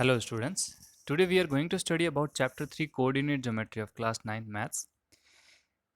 Hello students. Today we are going to study about chapter 3 coordinate geometry of class 9 maths.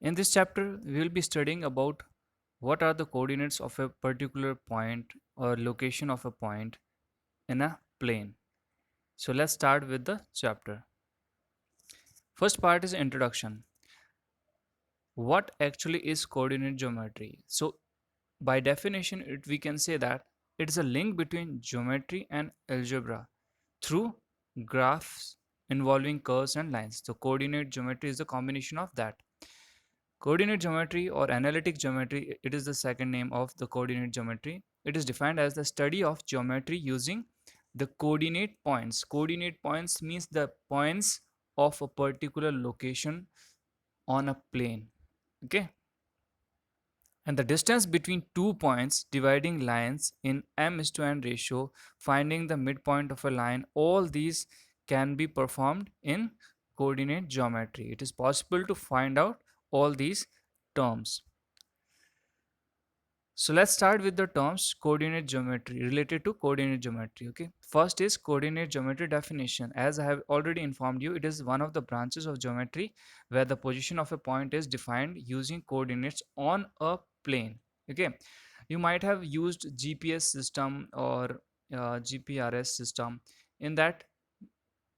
In this chapter we will be studying about what are the coordinates of a particular point or location of a point in a plane. So let's start with the chapter. First part is introduction. What actually is coordinate geometry? So by definition we can say that it is a link between geometry and algebra through graphs involving curves and lines. So coordinate geometry is the combination of that. Coordinate geometry or analytic geometry, it is the second name of the coordinate geometry. It is defined as the study of geometry using the coordinate points. Coordinate points means the points of a particular location on a plane. Okay. And the distance between 2 points dividing lines in m is to n ratio, finding the midpoint of a line, all these can be performed in coordinate geometry. It is possible to find out all these terms. So let's start with the terms coordinate geometry related to coordinate geometry. Okay, first is coordinate geometry definition. As I have already informed you, it is one of the branches of geometry where the position of a point is defined using coordinates on a plane. Okay, you might have used GPS system or GPRS system. In that,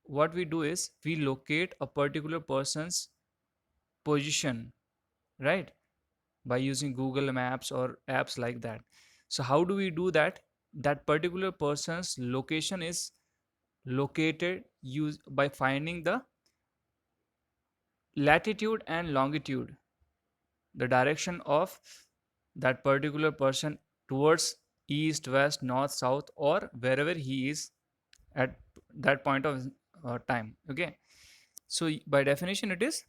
what we do is we locate a particular person's position, right, by using Google Maps or apps like that. So how do we do that? That particular person's location is located use by finding the latitude and longitude, the direction of that particular person towards east, west, north, south, or wherever he is at that point of time. Okay, so by definition it is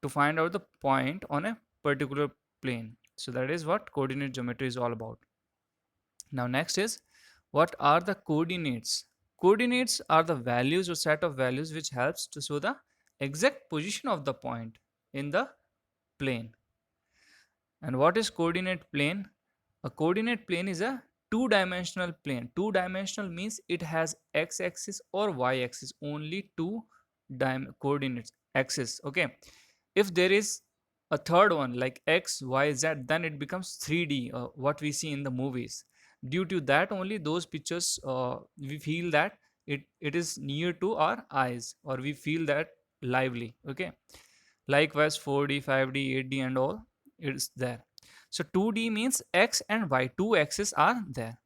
to find out the point on a particular plane. So that is what coordinate geometry is all about. Now next is, what are the coordinates? Coordinates are the values or set of values which helps to show the exact position of the point in the plane. And what is coordinate plane? A coordinate plane is a two-dimensional plane. Two-dimensional means it has x-axis or y-axis, only two coordinates axis. Okay, if there is a third one like x, y, z, then it becomes 3D, what we see in the movies. Due to that only those pictures, we feel that it is near to our eyes, or we feel that lively. Okay, likewise 4D, 5D, 8D and all, it's there. So 2D means x and y, two axes are there.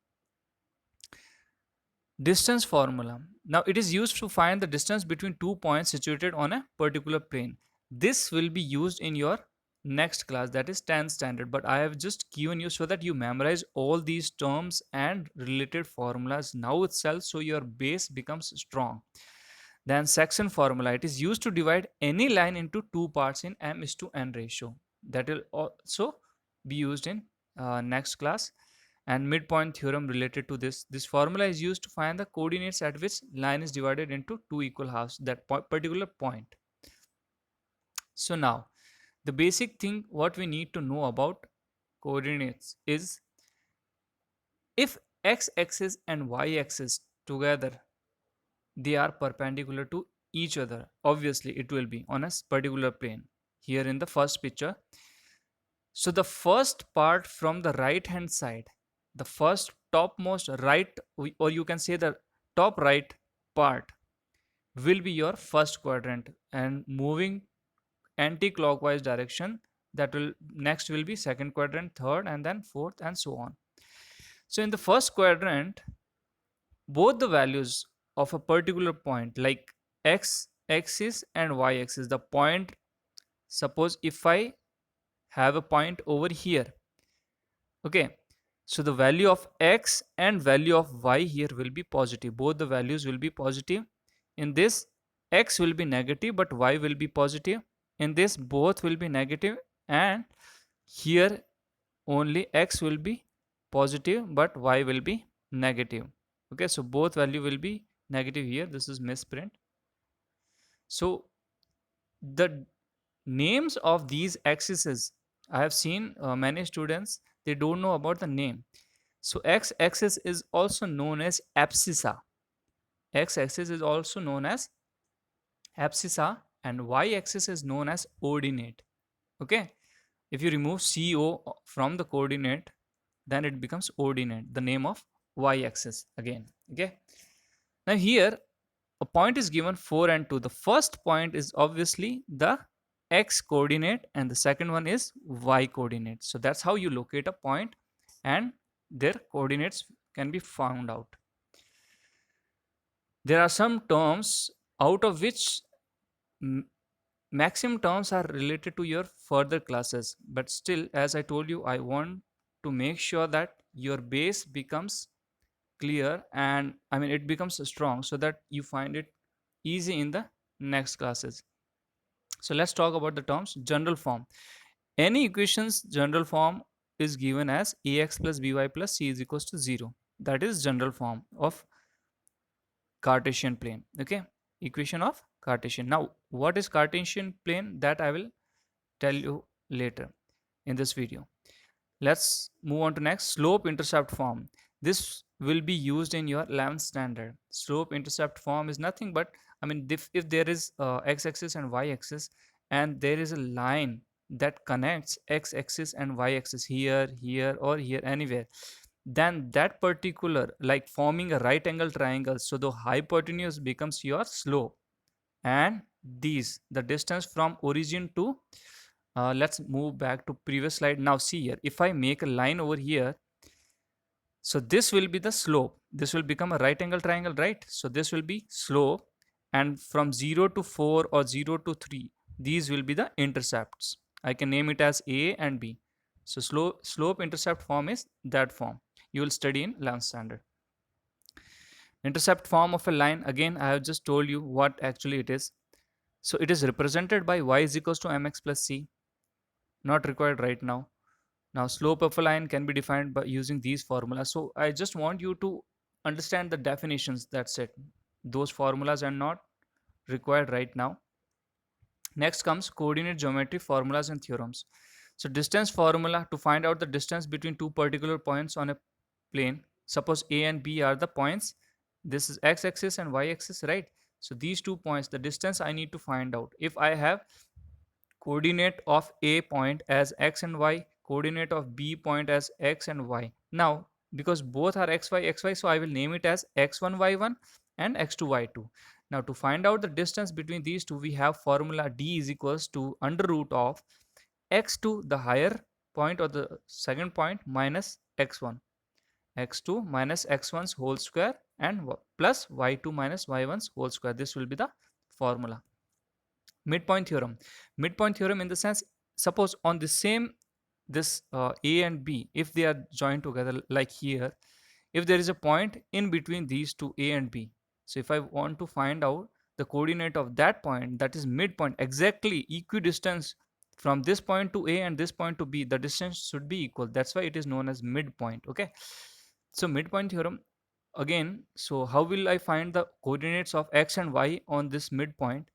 Distance formula. Now it is used to find the distance between 2 points situated on a particular plane. This will be used in your next class, that is 10th standard, but I have just given you so that you memorize all these terms and related formulas now itself, so your base becomes strong. Then section formula, it is used to divide any line into two parts in m is to n ratio. That will also be used in next class. And midpoint theorem related to this formula is used to find the coordinates at which line is divided into two equal halves, that particular point. So now the basic thing what we need to know about coordinates is, if x-axis and y-axis together they are perpendicular to each other, obviously it will be on a particular plane. Here in the first picture, so the first part from the right hand side, the first topmost right, or you can say the top right part, will be your first quadrant, and moving anti-clockwise direction, that will next will be second quadrant, third, and then fourth, and so on. So in the first quadrant, both the values of a particular point like x axis and y axis, the point, suppose if I have a point over here. Okay, so the value of x and value of y here will be positive, both the values will be positive. In this, x will be negative but y will be positive. In this, both will be negative, and here only x will be positive but y will be negative. Okay, so both value will be negative here, this is misprint. So the names of these axes, I have seen many students, they don't know about the name. So x axis is also known as abscissa. x-axis is also known as abscissa and y-axis is known as ordinate. Okay, if you remove co from the coordinate, then it becomes ordinate, the name of y-axis again. Okay, now here a point is given 4 and 2. The first point is obviously the x coordinate and the second one is y coordinate. So that's how you locate a point and their coordinates can be found out. There are some terms out of which maximum terms are related to your further classes, but still, as I told you, I want to make sure that your base becomes clear and it becomes strong so that you find it easy in the next classes. So let's talk about the terms. General form: any equation's general form is given as ax plus by plus c is equals to 0. That is general form of Cartesian plane. Okay, equation of Cartesian. Now what is Cartesian plane, that I will tell you later in this video. Let's move on to next. Slope intercept form. This will be used in your 11th standard. Slope intercept form is nothing but, if there is x-axis and y-axis and there is a line that connects x-axis and y-axis here, here or here, anywhere, then that particular, like forming a right angle triangle, so the hypotenuse becomes your slope. And these, the distance from origin to, let's move back to previous slide. Now see here, if I make a line over here, so this will be the slope. This will become a right angle triangle, right? So this will be slope, and from 0 to 4 or 0 to 3, these will be the intercepts. I can name it as A and B. So slope intercept form is that form you will study in 11th standard. Intercept form of a line, again I have just told you what actually it is. So it is represented by y is equals to mx plus c. Not required right now. Now slope of a line can be defined by using these formulas. So I just want you to understand the definitions, that's it. Those formulas are not required right now. Next comes coordinate geometry formulas and theorems. So distance formula to find out the distance between two particular points on a plane. Suppose A and B are the points. This is x-axis and y-axis, right? So these 2 points, the distance I need to find out. If I have coordinate of A point as x and y, coordinate of B point as x and y. Now, because both are xy, so I will name it as x1, y1 and x2, y2. Now, to find out the distance between these two, we have formula d is equals to under root of x2, the higher point or the second point, minus x1. x2 minus x1's whole square and plus y2 minus y1's whole square. This will be the formula. Midpoint theorem. Midpoint theorem in the sense, suppose on the same, this A and B, if they are joined together like here, if there is a point in between these two A and B, so if I want to find out the coordinate of that point, that is midpoint, exactly equidistance from this point to A and this point to B, the distance should be equal. That's why it is known as midpoint. Okay, so midpoint theorem again. So how will I find the coordinates of x and y on this midpoint?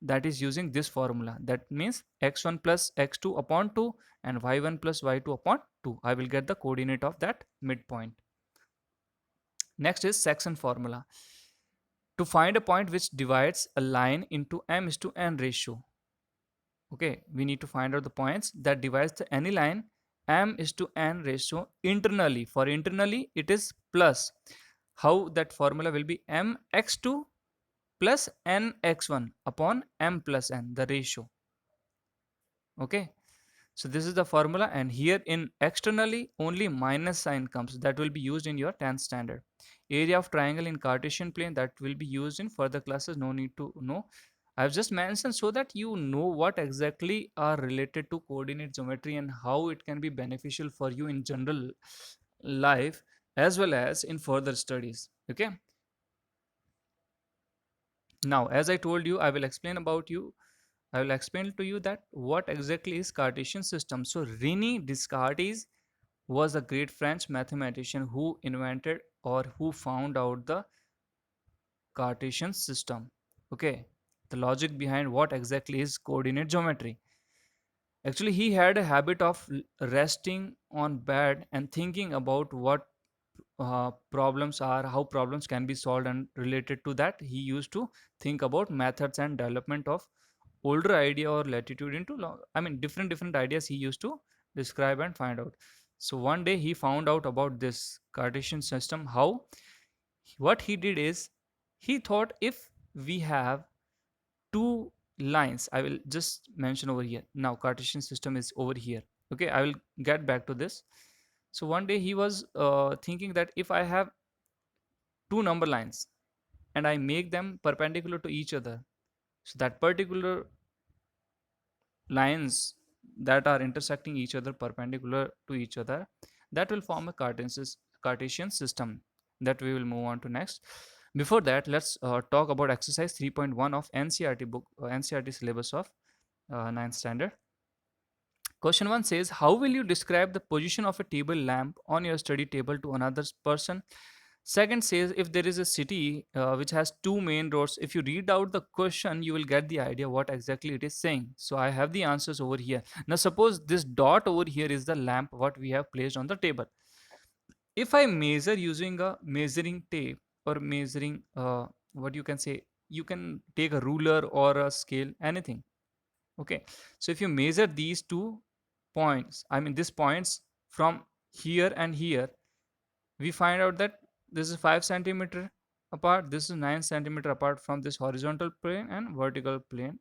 That is using this formula. That means x1 plus x2 upon 2 and y1 plus y2 upon 2. I will get the coordinate of that midpoint. Next is section formula. To find a point which divides a line into m is to n ratio. Okay, we need to find out the points that divides any line m is to n ratio internally. For internally, it is plus. How that formula will be mx2 plus nx1 upon m plus n, the ratio. Okay, so this is the formula, and here in externally only minus sign comes. That will be used in your 10th standard. Area of triangle in Cartesian plane, that will be used in further classes. No need to know. I've just mentioned so that you know what exactly are related to coordinate geometry and how it can be beneficial for you in general life as well as in further studies. Okay, now as I told you, I will explain to you that what exactly is Cartesian system. So René Descartes was a great French mathematician who invented or who found out the Cartesian system. Okay, the logic behind what exactly is coordinate geometry. Actually, he had a habit of resting on bed and thinking about what problems are, how problems can be solved, and related to that he used to think about methods and development of older idea or latitude into long, I mean different ideas he used to describe and find out. So one day he found out about this Cartesian system. How? What he did is, he thought, if we have two lines, I will just mention over here. Now Cartesian system is over here. Okay, I will get back to this. So one day he was thinking that if I have two number lines and I make them perpendicular to each other, so that particular lines that are intersecting each other perpendicular to each other, that will form a Cartesian system that we will move on to next. Before that, let's talk about exercise 3.1 of NCRT book, NCRT syllabus of 9th standard. Question 1 says, how will you describe the position of a table lamp on your study table to another person? Second says, if there is a city which has two main roads, if you read out the question, you will get the idea what exactly it is saying. So I have the answers over here. Now suppose this dot over here is the lamp what we have placed on the table. If I measure using a measuring tape or measuring, what you can say, you can take a ruler or a scale, anything. Okay, so if you measure these two points, I mean these points from here and here, we find out that this is 5 centimeter apart, this is 9 centimeter apart from this horizontal plane and vertical plane.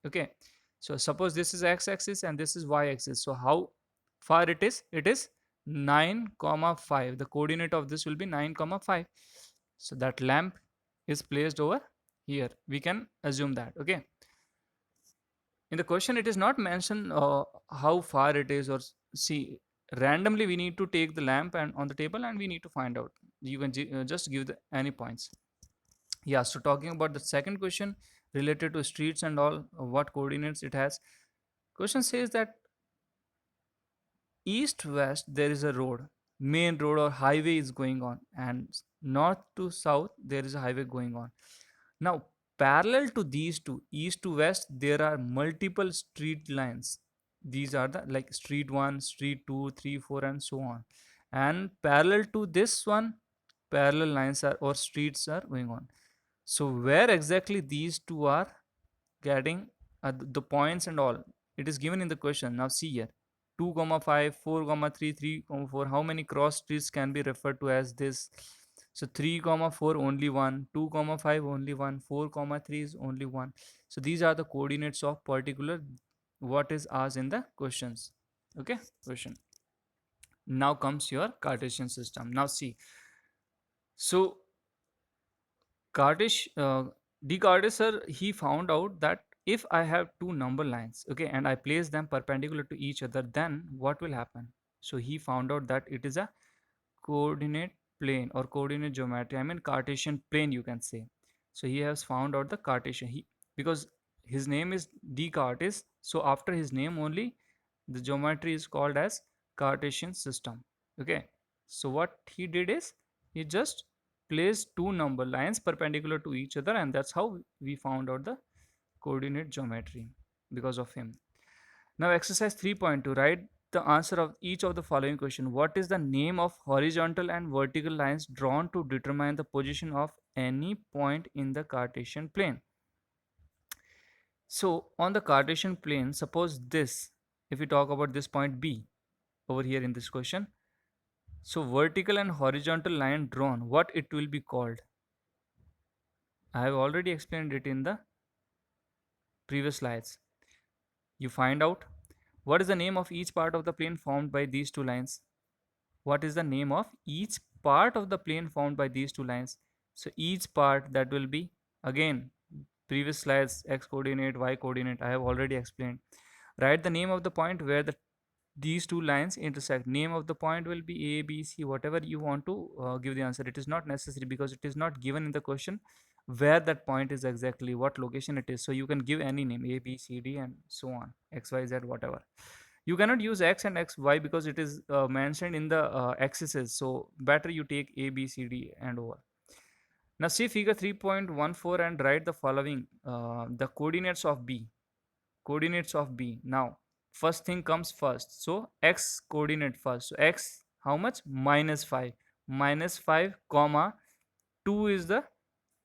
Okay, so suppose this is x-axis and this is y-axis. So how far it is? It is 9 comma 5. The coordinate of this will be 9 comma 5. So that lamp is placed over here, we can assume that. Okay, in the question it is not mentioned how far it is, or see, randomly we need to take the lamp and on the table and we need to find out. You can just give the any points. Yeah, so talking about the second question related to streets and all, what coordinates it has. Question says that east west there is a road, main road or highway is going on, and north to south there is a highway going on. Now parallel to these two, east to west, there are multiple street lines. These are the like street 1, street 2, 3, 4, and so on. And parallel to this one, parallel lines are or streets are going on. So where exactly these two are getting the points and all, it is given in the question. Now see here, 2 comma 5, 4 comma 3, 3 comma 4, how many cross streets can be referred to as this? So 3 comma 4 only one, 2 comma 5 only one, 4 comma 3 is only one. So these are the coordinates of particular what is asked in the questions. Okay, question. Now comes your Cartesian system. Now see, so Kardish, Descartes, sir, he found out that if I have two number lines, okay, and I place them perpendicular to each other, then what will happen? So he found out that it is a coordinate plane or coordinate geometry. I mean Cartesian plane, you can say. So he has found out the Cartesian. He, because his name is Descartes, so after his name only, the geometry is called as Cartesian system. Okay. So what he did is, he just placed two number lines perpendicular to each other, and that's how we found out the coordinate geometry because of him. Now exercise 3.2, write the answer of each of the following question. What is the name of horizontal and vertical lines drawn to determine the position of any point in the Cartesian plane? So on the Cartesian plane, suppose this, if we talk about this point B over here in this question, so vertical and horizontal line drawn, what it will be called? I have already explained it in the previous slides. You find out what is the name of each part of the plane formed by these two lines. What is the name of each part of the plane formed by these two lines? So each part, that will be, again, previous slides, x coordinate, y coordinate, I have already explained. Write the name of the point where these two lines intersect. Name of the point will be A, B, C, whatever you want to give the answer. It is not necessary because it is not given in the question where that point is exactly, what location it is. So you can give any name, A, B, C, D, and so on, X, Y, Z, whatever. You cannot use X and X, Y because it is mentioned in the axes. So better you take A, B, C, D, and over. Now see figure 3.14 and write the following, the coordinates of B. Coordinates of B. Now first thing comes first. So X coordinate first. So X, how much? -5. minus 5 comma 2 is the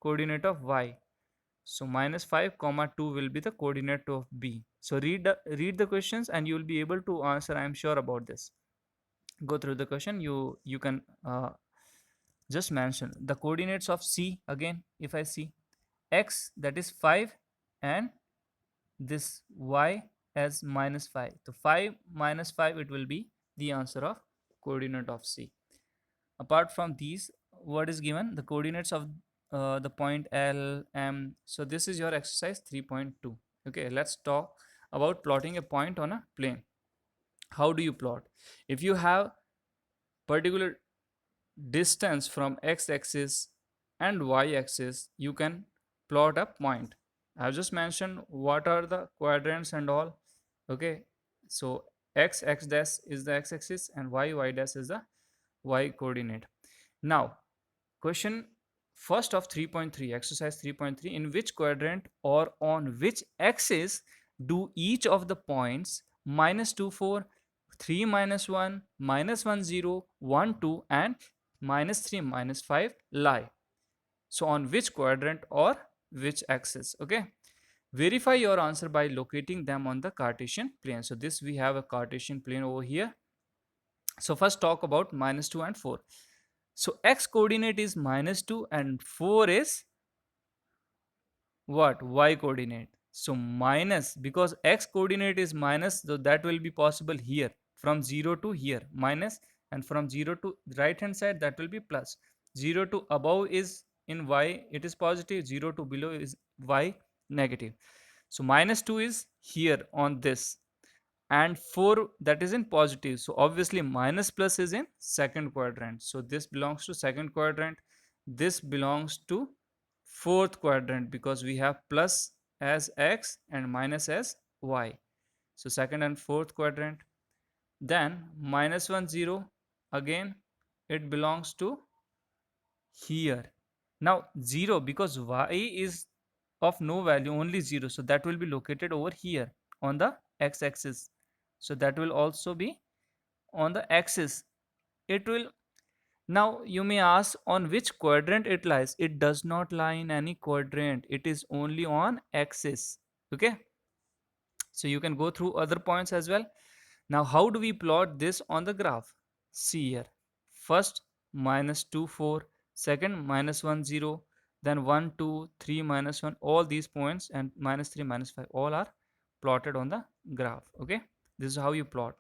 coordinate of y. So minus 5 comma 2 will be the coordinate of b. So read the questions and you will be able to answer. I am sure about this. Go through the question. You can just mention the coordinates of c. Again, if I see x, that is 5, and this y as minus 5. So 5 minus 5, it will be the answer of coordinate of c. Apart from these, what is given? The coordinates of the point L, M. So this is your exercise 3.2. Okay, let's talk about plotting a point on a plane. How do you plot? If you have particular distance from x-axis and y-axis, you can plot a point. I've just mentioned what are the quadrants and all. Okay, so x dash is the x-axis and y dash is the y coordinate. Now, question first of 3.3, exercise 3.3, in which quadrant or on which axis do each of the points minus 2 4, 3 minus 1, minus 1 0, 1 2 and minus 3 minus 5 lie? So on which quadrant or which axis? Okay, verify your answer by locating them on the Cartesian plane. So this, we have a Cartesian plane over here. So first talk about minus 2 and 4. So x coordinate is minus 2 and 4 is what? Y coordinate. So minus, because x coordinate is minus, so that will be possible here from 0 to here minus, and from 0 to right hand side that will be plus. 0 to above is in y, it is positive. 0 to below is y negative. So minus 2 is here on this, and 4 that is in positive. So obviously minus plus is in second quadrant. So this belongs to second quadrant. This belongs to fourth quadrant because we have plus as x and minus as y. So second and fourth quadrant. Then minus 1 0, again it belongs to here. Now 0, because y is of no value, only 0, so that will be located over here on the x-axis. So that will also be on the axis. It will. Now you may ask on which quadrant it lies. It does not lie in any quadrant, it is only on axis. Okay, so you can go through other points as well. Now how do we plot this on the graph? See here, first minus 2 4, second minus 1 0, then 1 2 3 minus 1, all these points, and minus 3 minus 5, all are plotted on the graph. Okay, this is how you plot.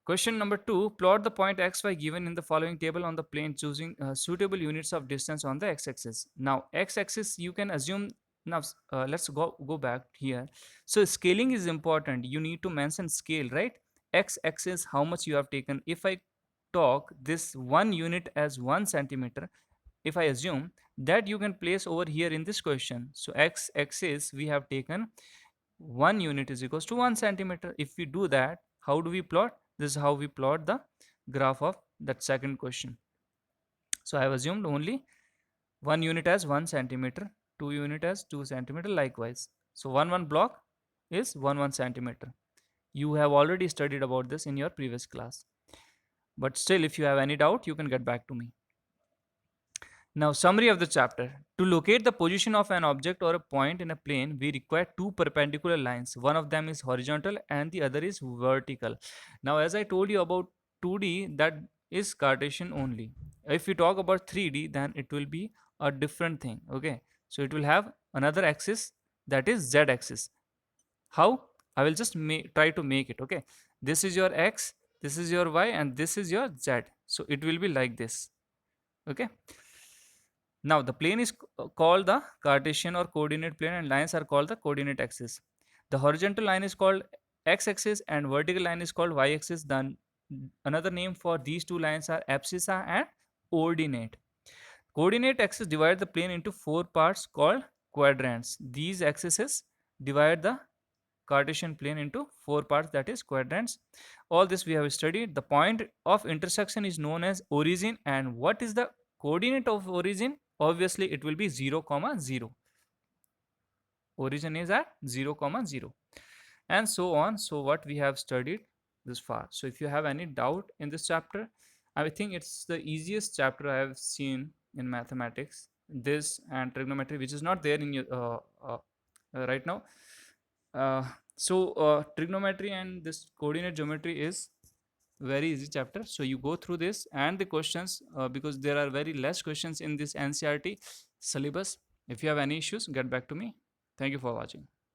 Question number 2, plot the point xy given in the following table on the plane, choosing suitable units of distance on the x-axis. Now x-axis you can assume. Now let's go back here. So scaling is important. You need to mention scale, right? X-axis, how much you have taken. If I talk this 1 unit as 1 centimeter, if I assume that, you can place over here in this question. So x-axis we have taken 1 unit is equals to 1 centimeter. If we do that, how do we plot? This is how we plot the graph of that second question. So I have assumed only 1 unit as 1 centimeter, 2 unit as 2 centimeter, likewise. So 1 block is 1 centimeter. You have already studied about this in your previous class. But still, if you have any doubt, you can get back to me. Now, summary of the chapter. To locate the position of an object or a point in a plane, we require two perpendicular lines. One of them is horizontal and the other is vertical. Now, as I told you about 2D, that is Cartesian only. If we talk about 3D, then it will be a different thing. Okay, so it will have another axis, that is Z axis. How? I will just try to make it. Okay, this is your X, this is your Y, and this is your Z. So it will be like this. Okay. Now the plane is called the Cartesian or coordinate plane, and lines are called the coordinate axis. The horizontal line is called x-axis and vertical line is called y-axis. Then another name for these two lines are abscissa and ordinate. Coordinate axis divide the plane into four parts called quadrants. These axes divide the Cartesian plane into four parts, that is quadrants. All this we have studied. The point of intersection is known as origin, and what is the coordinate of origin? Obviously it will be 0 comma 0. Origin is at 0 comma 0, and so on. So what we have studied this far. So if you have any doubt in this chapter, I think it's the easiest chapter I have seen in mathematics. This and trigonometry, which is not there in your right now. Trigonometry and this coordinate geometry is very easy chapter. So you go through this and the questions, because there are very less questions in this NCRT syllabus. If you have any issues, get back to me. Thank you for watching.